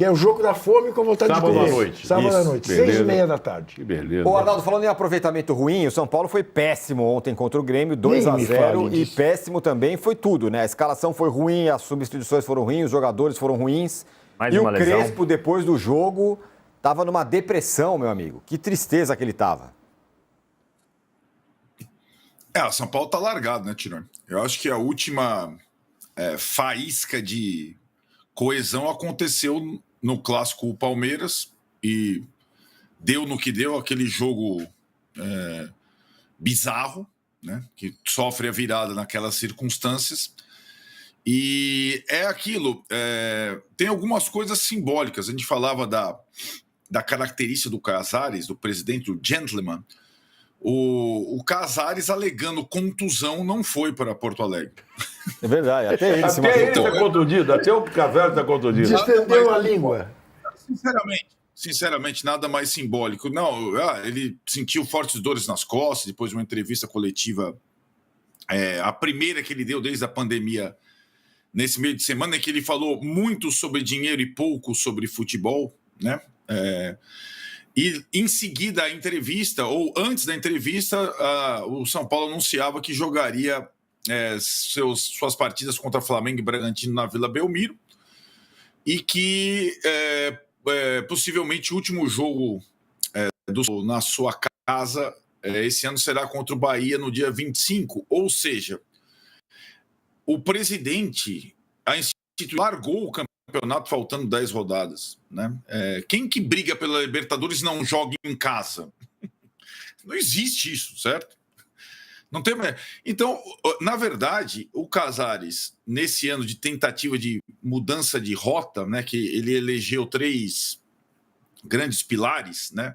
Que é o jogo da fome com vontade Sábado de comer. à noite. Sábado à Isso, noite, beleza. 6h30. Que beleza. Ô, Arnaldo, falando em aproveitamento ruim, o São Paulo foi péssimo ontem contra o Grêmio, Nem me 2-0, fale e disso. péssimo também foi tudo, né? A escalação foi ruim, as substituições foram ruins, os jogadores foram ruins. Mais e o uma lesão. Crespo, depois do jogo, tava numa depressão, meu amigo. Que tristeza que ele tava. O São Paulo tá largado, né, Tirone? Eu acho que a última faísca de coesão aconteceu no clássico Palmeiras e deu no que deu, aquele jogo bizarro, né, que sofre a virada naquelas circunstâncias. E é aquilo, tem algumas coisas simbólicas. A gente falava da característica do Casares, do presidente, do gentleman. O Casares, alegando contusão, não foi para Porto Alegre. É verdade, até ele se Até ele machucou. está contundido, até o Casares está contundido. Distendeu a língua. Sinceramente, nada mais simbólico. Não, ele sentiu fortes dores nas costas depois de uma entrevista coletiva, a primeira que ele deu desde a pandemia, nesse meio de semana, em que ele falou muito sobre dinheiro e pouco sobre futebol, né? E em seguida a entrevista, ou antes da entrevista, o São Paulo anunciava que jogaria suas partidas contra Flamengo e Bragantino na Vila Belmiro, e que possivelmente o último jogo na sua casa esse ano será contra o Bahia no dia 25, ou seja, o presidente largou o campeonato faltando 10 rodadas, né? Quem que briga pela Libertadores não joga em casa? Não existe isso, certo? Não tem. Então, na verdade, o Casares, nesse ano de tentativa de mudança de rota, né, que ele elegeu 3 grandes pilares, né?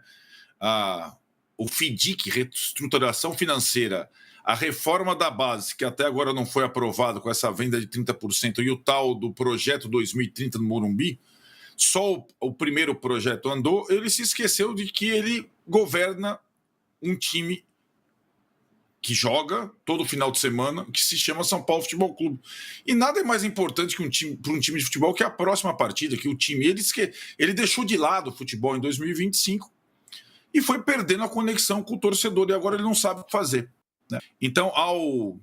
O FIDIC, reestruturação financeira, a reforma da base, que até agora não foi aprovada com essa venda de 30%, e o tal do projeto 2030 no Morumbi, só o primeiro projeto andou. Ele se esqueceu de que ele governa um time que joga todo final de semana, que se chama São Paulo Futebol Clube. E nada é mais importante para um time de futebol que a próxima partida, que o time... Ele deixou de lado o futebol em 2025 e foi perdendo a conexão com o torcedor, e agora ele não sabe o que fazer, né? Então, ao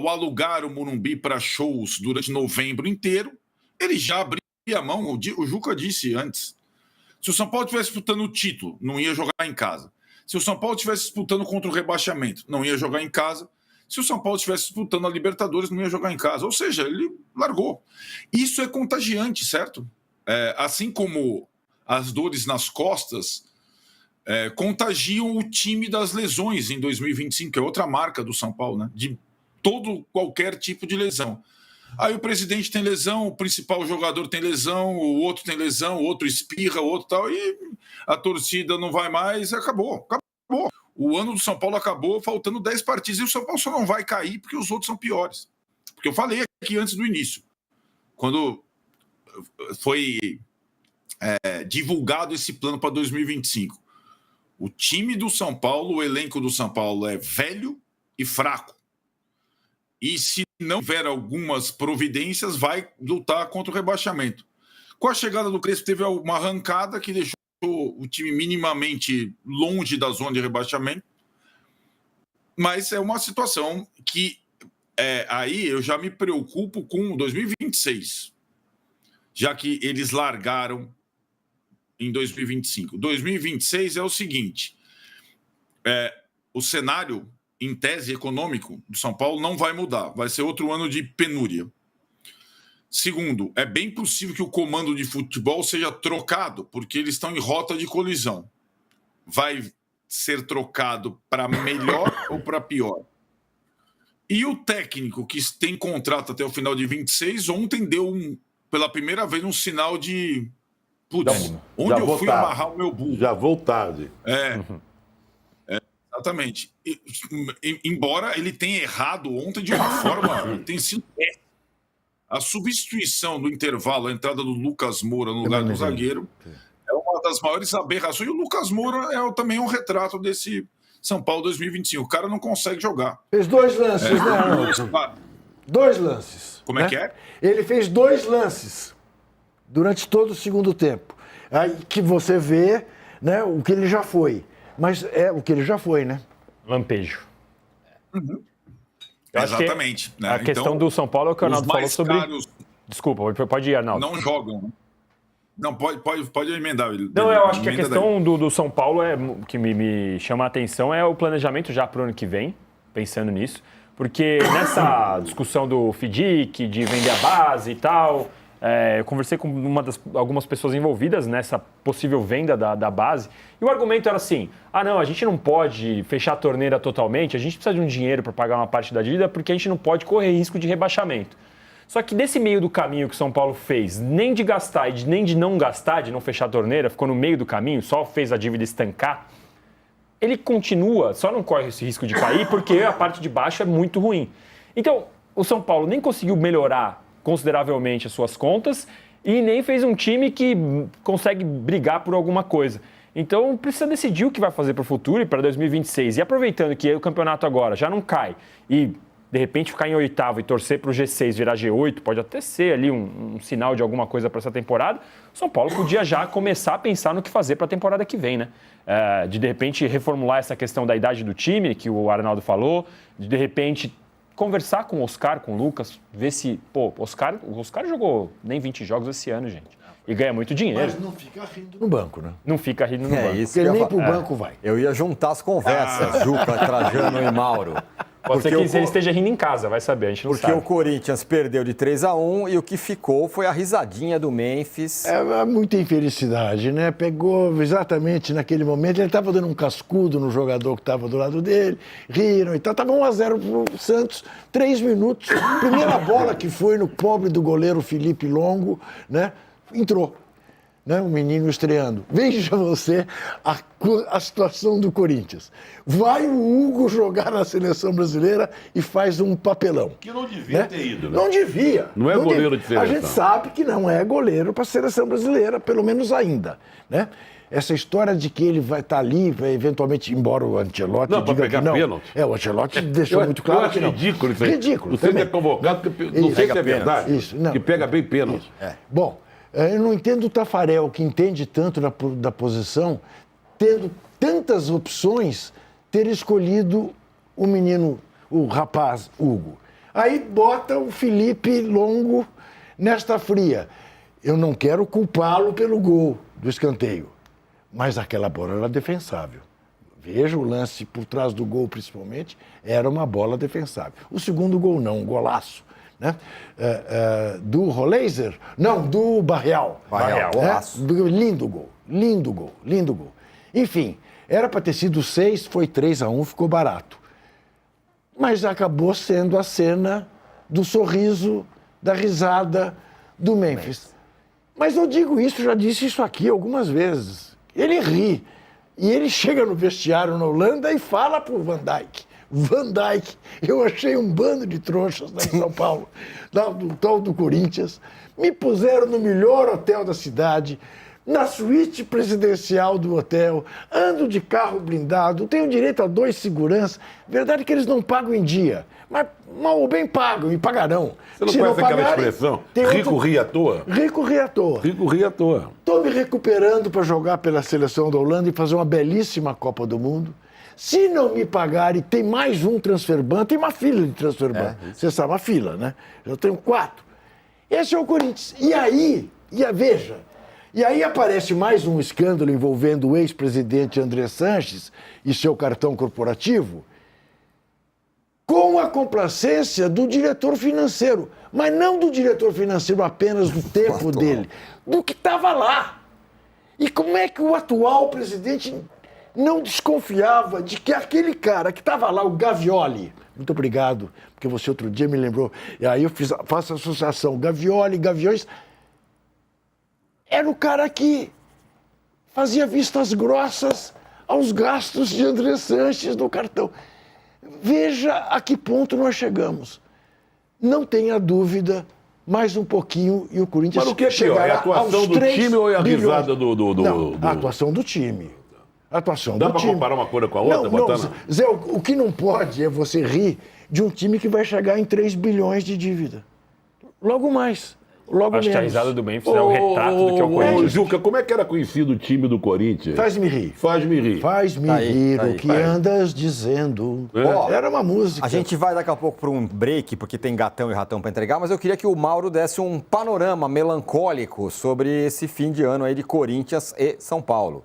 alugar o Morumbi para shows durante novembro inteiro, ele já abria a mão. O Juca disse antes, se o São Paulo estivesse disputando o título, não ia jogar em casa. Se o São Paulo estivesse disputando contra o rebaixamento, não ia jogar em casa. Se o São Paulo estivesse disputando a Libertadores, não ia jogar em casa. Ou seja, ele largou. Isso é contagiante, certo? Assim como as dores nas costas contagiam o time das lesões em 2025, que é outra marca do São Paulo, né? De qualquer tipo de lesão. Aí o presidente tem lesão, o principal jogador tem lesão, o outro tem lesão, o outro espirra, o outro tal, e a torcida não vai mais, acabou. O ano do São Paulo acabou faltando 10 partidas, e o São Paulo só não vai cair porque os outros são piores. Porque eu falei aqui antes do início, quando foi divulgado esse plano para 2025, o time do São Paulo, o elenco do São Paulo é velho e fraco. E se não houver algumas providências, vai lutar contra o rebaixamento. Com a chegada do Crespo, teve uma arrancada que deixou o time minimamente longe da zona de rebaixamento. Mas é uma situação que aí eu já me preocupo com 2026, já que eles largaram em 2025. 2026 é o seguinte, o cenário, em tese, econômico do São Paulo não vai mudar. Vai ser outro ano de penúria. Segundo, é bem possível que o comando de futebol seja trocado, porque eles estão em rota de colisão. Vai ser trocado para melhor ou para pior? E o técnico, que tem contrato até o final de 26, ontem deu, pela primeira vez, um sinal de... Putz, onde eu fui amarrar o meu burro? Já vou tarde. Exatamente. Embora ele tenha errado ontem de uma forma, tem sido a substituição do intervalo, a entrada do Lucas Moura no lugar do zagueiro, é uma das maiores aberrações. E o Lucas Moura também um retrato desse São Paulo 2025. O cara não consegue jogar. Fez 2 lances, né, Arnaldo? 2 lances. Como é que é? Ele fez 2 lances. durante todo o segundo tempo. Aí que você vê, né, o que ele já foi. Mas é o que ele já foi, né? Lampejo. Eu acho que Exatamente. Né? A questão do São Paulo é o que o os Arnaldo falou mais sobre... caros Desculpa, pode ir, Arnaldo. não jogam. Né? Não, pode emendar. Não, eu acho que a Emenda questão do São Paulo que me chama a atenção é o planejamento já para o ano que vem, pensando nisso. Porque nessa discussão do FDIC, de vender a base e tal, eu conversei com algumas pessoas envolvidas nessa possível venda da base, e o argumento era assim, não, a gente não pode fechar a torneira totalmente, a gente precisa de um dinheiro para pagar uma parte da dívida, porque a gente não pode correr risco de rebaixamento. Só que desse meio do caminho que o São Paulo fez, nem de gastar e nem de não gastar, de não fechar a torneira, ficou no meio do caminho, só fez a dívida estancar, ele continua, só não corre esse risco de cair, porque a parte de baixo é muito ruim. Então, o São Paulo nem conseguiu melhorar consideravelmente as suas contas e nem fez um time que consegue brigar por alguma coisa. Então, precisa decidir o que vai fazer para o futuro e para 2026. E aproveitando que o campeonato agora já não cai e, de repente, ficar em oitavo e torcer para o G6 virar G8, pode até ser ali um sinal de alguma coisa para essa temporada, o São Paulo podia já começar a pensar no que fazer para a temporada que vem, né? De repente, reformular essa questão da idade do time, que o Arnaldo falou, de repente, conversar com o Oscar, com o Lucas, ver se... Pô, o Oscar jogou nem 20 jogos esse ano, gente. E ganha muito dinheiro. Mas não fica rindo no banco, né? Não fica rindo no banco. Isso Porque que eu nem ia pro falar. banco vai. Eu ia juntar as conversas, Juca, Trajano e Mauro. Pode ser Porque que ele esteja rindo em casa, vai saber, a gente não Porque sabe. o Corinthians perdeu de 3-1 e o que ficou foi a risadinha do Memphis. É muita infelicidade, né? Pegou exatamente naquele momento, ele estava dando um cascudo no jogador que estava do lado dele, riram e tal. Estava 1-0 pro Santos, 3 minutos. Primeira bola que foi no pobre do goleiro Felipe Longo, né? Entrou. Né, um menino estreando. Veja você a situação do Corinthians. Vai o Hugo jogar na seleção brasileira e faz um papelão. Que não devia ter ido, né? Não devia. Não é goleiro de seleção. A gente sabe que não é goleiro para a seleção brasileira, pelo menos ainda. Né? Essa história de que ele vai estar ali, vai eventualmente, embora o Ancelotti Não, para diga pegar que não. pênalti. O Ancelotti deixou muito claro eu acho que não. ridículo isso aí. Ridículo. Não sei se também. é convocado, porque não sei se é verdade. Isso, não. Que pega bem pênalti. Bom, eu não entendo o Tafarel, que entende tanto da posição, tendo tantas opções, ter escolhido o menino, o rapaz Hugo. Aí bota o Felipe Longo nesta fria. Eu não quero culpá-lo pelo gol do escanteio, mas aquela bola era defensável. Veja o lance por trás do gol, principalmente, era uma bola defensável. O segundo gol não, um golaço. Né? Do Roleiser? Não, do Barreal. Barreal, golaço. Lindo gol, lindo gol, lindo gol. Enfim, era para ter sido 6, foi 3-1, ficou barato. Mas acabou sendo a cena do sorriso, da risada do Memphis. Mas eu digo isso, já disse isso aqui algumas vezes. Ele ri. E ele chega no vestiário na Holanda e fala pro Van Dijk. Van Dijk, eu achei um bando de trouxas lá em São Paulo, do tal do Corinthians. Me puseram no melhor hotel da cidade, na suíte presidencial do hotel, ando de carro blindado, tenho direito a 2 seguranças. Verdade que eles não pagam em dia, mas mal ou bem pagam e pagarão. Você não Se conhece aquela pagarem, expressão? tem Rico outro- ri à toa? Rico ri à toa. Rico ri à toa. Estou me recuperando para jogar pela seleção da Holanda e fazer uma belíssima Copa do Mundo. Se não me pagarem, tem mais um transfer ban, tem uma fila de transfer ban. Você sabe, uma fila, né? Eu tenho 4. Esse é o Corinthians. E aí, veja, e aí aparece mais um escândalo envolvendo o ex-presidente André Sanches e seu cartão corporativo, com a complacência do diretor financeiro. Mas não do diretor financeiro apenas do tempo dele, do que estava lá. E como é que o atual presidente não desconfiava de que aquele cara que estava lá, o Gavioli, muito obrigado, porque você outro dia me lembrou, e aí eu faço a associação, Gavioli, Gaviões, era o cara que fazia vistas grossas aos gastos de André Sanches no cartão. Veja a que ponto nós chegamos. Não tenha dúvida, mais um pouquinho e o Corinthians Mas o que é pior? É chegará a atuação aos do 3 time ou é a bilhões. risada do... Não, a atuação do time. A atuação Dá do pra time. comparar uma coisa com a outra? Não, Botar não, na- Zé, o que não pode é você rir de um time que vai chegar em 3 bilhões de dívida. Logo mais. Logo Acho que a menos. risada do Memphis é um retrato do que é o Corinthians. Juca, como é que era conhecido o time do Corinthians? Faz-me rir. Faz-me rir. Faz-me Tá aí, rir tá aí, o que vai. andas dizendo. Ó, Era uma música. A gente vai daqui a pouco para um break, porque tem gatão e ratão para entregar, mas eu queria que o Mauro desse um panorama melancólico sobre esse fim de ano aí de Corinthians e São Paulo.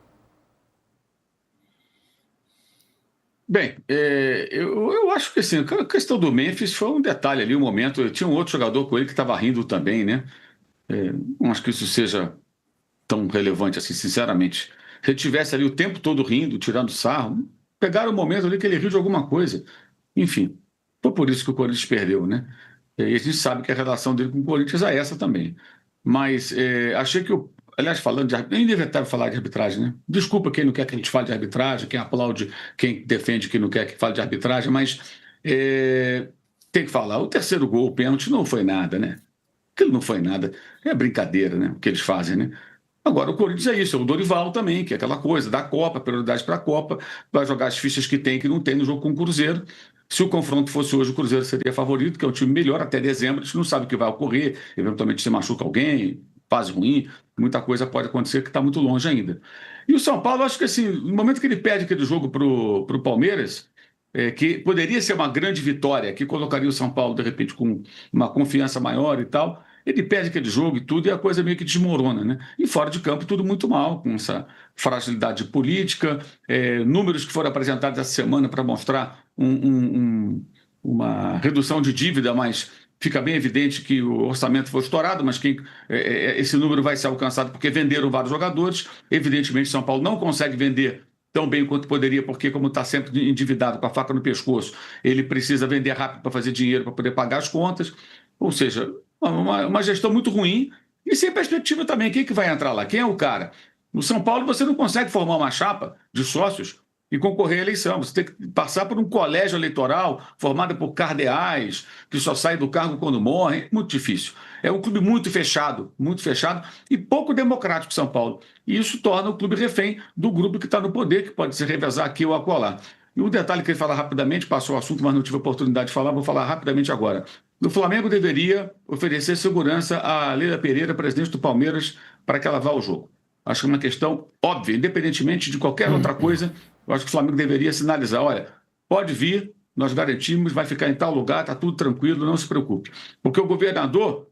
Bem, eu acho que assim, a questão do Memphis foi um detalhe ali, um momento. Tinha um outro jogador com ele que estava rindo também, né? Não acho que isso seja tão relevante assim, sinceramente. Se ele tivesse ali o tempo todo rindo, tirando sarro, pegaram o momento ali que ele riu de alguma coisa. Enfim, foi por isso que o Corinthians perdeu, né? E a gente sabe que a relação dele com o Corinthians é essa também. Mas achei que aliás, falando de arbitragem, é inevitável falar de arbitragem, né? Desculpa quem não quer que a gente fale de arbitragem, quem aplaude, quem defende, quem não quer que fale de arbitragem, mas tem que falar. O terceiro gol, o pênalti, não foi nada, né? Aquilo não foi nada. É brincadeira, né? O que eles fazem, né? Agora, o Corinthians é isso, é o Dorival também, que é aquela coisa da Copa, prioridade para a Copa, vai jogar as fichas que tem e que não tem no jogo com o Cruzeiro. Se o confronto fosse hoje, o Cruzeiro seria favorito, que é um time melhor até dezembro, a gente não sabe o que vai ocorrer, eventualmente se machuca alguém, fase ruim, muita coisa pode acontecer que está muito longe ainda. E o São Paulo, acho que assim, no momento que ele perde aquele jogo para o Palmeiras, que poderia ser uma grande vitória, que colocaria o São Paulo, de repente, com uma confiança maior e tal, ele perde aquele jogo e tudo, e a coisa meio que desmorona, né? E fora de campo, tudo muito mal, com essa fragilidade política, números que foram apresentados essa semana para mostrar uma redução de dívida, mas fica bem evidente que o orçamento foi estourado, mas esse número vai ser alcançado porque venderam vários jogadores. Evidentemente, São Paulo não consegue vender tão bem quanto poderia, porque como está sempre endividado, com a faca no pescoço, ele precisa vender rápido para fazer dinheiro, para poder pagar as contas. Ou seja, uma gestão muito ruim e sem perspectiva também. Quem que vai entrar lá? Quem é o cara? No São Paulo, você não consegue formar uma chapa de sócios e concorrer à eleição. Você tem que passar por um colégio eleitoral formado por cardeais, que só saem do cargo quando morrem. É muito difícil. É um clube muito fechado e pouco democrático, São Paulo. E isso torna o clube refém do grupo que está no poder, que pode se revezar aqui ou acolá. E um detalhe que ele fala rapidamente, passou o assunto, mas não tive a oportunidade de falar, vou falar rapidamente agora. O Flamengo deveria oferecer segurança à Leila Pereira, presidente do Palmeiras, para que ela vá ao jogo. Acho que é uma questão óbvia, independentemente de qualquer outra coisa, eu acho que o Flamengo deveria sinalizar, olha, pode vir, nós garantimos, vai ficar em tal lugar, está tudo tranquilo, não se preocupe. Porque o governador,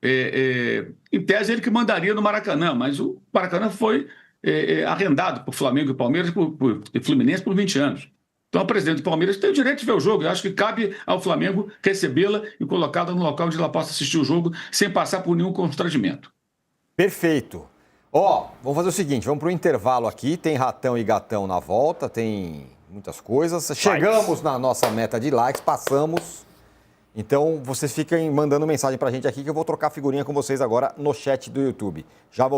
em tese, ele que mandaria no Maracanã, mas o Maracanã foi arrendado por Flamengo e Palmeiras, por Fluminense, por 20 anos. Então, a presidente do Palmeiras tem o direito de ver o jogo. Eu acho que cabe ao Flamengo recebê-la e colocá-la no local onde ela possa assistir o jogo sem passar por nenhum constrangimento. Perfeito. Vamos fazer o seguinte, vamos para o intervalo aqui, tem ratão e gatão na volta, tem muitas coisas. Chegamos na nossa meta de likes, passamos. Então, vocês fiquem mandando mensagem para a gente aqui que eu vou trocar figurinha com vocês agora no chat do YouTube. Já voltamos.